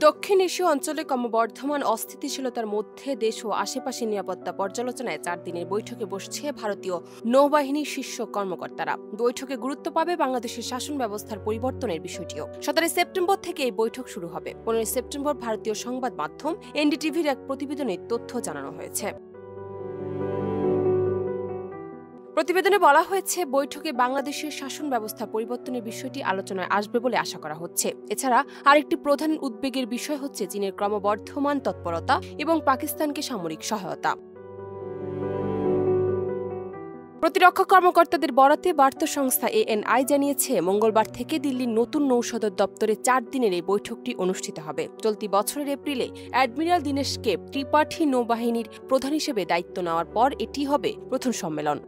দক্ষিণ এশীয় অঞ্চলে ক্রমবর্ধমান অস্থিতিশীলতার মধ্যে দেশ ও আশেপাশের নিরাপত্তা পর্যালোচনায় 4 দিনের বৈঠকে বসছে ভারতীয় নৌবাহিনীর শীর্ষ কর্মকর্তারা। বৈঠকে গুরুত্ব পাবে বাংলাদেশের শাসন ব্যবস্থার পরিবর্তনের বিষয়টিও। 17 সেপ্টেম্বর থেকে এই বৈঠক শুরু হবে। 15 সেপ্টেম্বর ভারতীয় সংবাদ মাধ্যম এনডিটিভির এক প্রতিবেদনে তথ্য জানানো হয়েছে। প্রতিবেদনে বলা হয়েছে, বৈঠকে বাংলাদেশের শাসন ব্যবস্থা পরিবর্তনের বিষয়টি আলোচনায় আসবে বলে আশা করা হচ্ছে। এছাড়া আরেকটি প্রধান উদ্বেগের বিষয় হচ্ছে চীনের ক্রমবর্ধমান তৎপরতা এবং পাকিস্তানকে সামরিক সহায়তা। প্রতিরক্ষা কর্মকর্তাদের বরাতে বার্তা সংস্থা ANI জানিয়েছে, মঙ্গলবার থেকে দিল্লির নতুন নৌসদর দপ্তরে 4 দিনের এই বৈঠকটি অনুষ্ঠিত হবে। চলতি বছরের এপ্রিলে অ্যাডমিরাল দীনেশকে ত্রিপাঠী নৌবাহিনীর প্রধান হিসেবে দায়িত্ব নেওয়ার পর এটি হবে প্রথম সম্মেলন।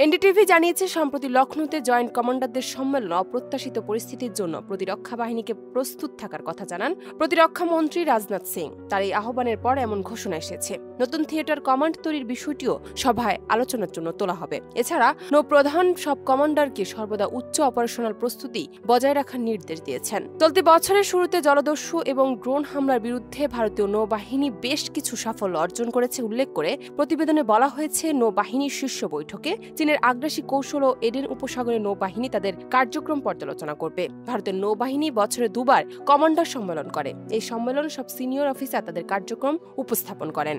এনডিটিভি জানিয়েছে, সম্প্রতি লখনৌতে জয়েন্ট কমান্ডারদের সম্মেলন অপ্রত্যাশিত পরিস্থিতির জন্য প্রতিরক্ষা বাহিনীকে প্রস্তুত থাকার কথা জানান প্রতিরক্ষা মন্ত্রী রাজনাথ সিং। তার এই আহ্বানের পর এমন ঘোষণা এসেছে। নতুন থিয়েটার কমান্ড তৈরির বিষয়টিও সভায় আলোচনার জন্য তোলা হবে। এছাড়া নৌপ্রধান সব কমান্ডারকে সর্বদা উচ্চ অপারেশনাল প্রস্তুতি বজায় রাখার নির্দেশ দিয়েছেন। চলতি বছরের শুরুতে জলদস্যু এবং ড্রোন হামলার বিরুদ্ধে ভারতীয় নৌবাহিনী বেশ কিছু সাফল্য অর্জন করেছে উল্লেখ করে প্রতিবেদনে বলা হয়েছে, নৌবাহিনীর শীর্ষ বৈঠকে চীনের আগ্রাসী কৌশল ও এডেন উপসাগরের নৌবাহিনী তাদের কার্যক্রম পর্যালোচনা করবে। ভারতের নৌবাহিনী বছরে 2 বার কমান্ডার সম্মেলন করে। এই সম্মেলন সব সিনিয়র অফিসার তাদের কার্যক্রম উপস্থাপন করেন।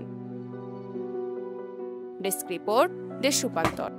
ডেস্ক রিপোর্ট, দেশ রূপান্তর।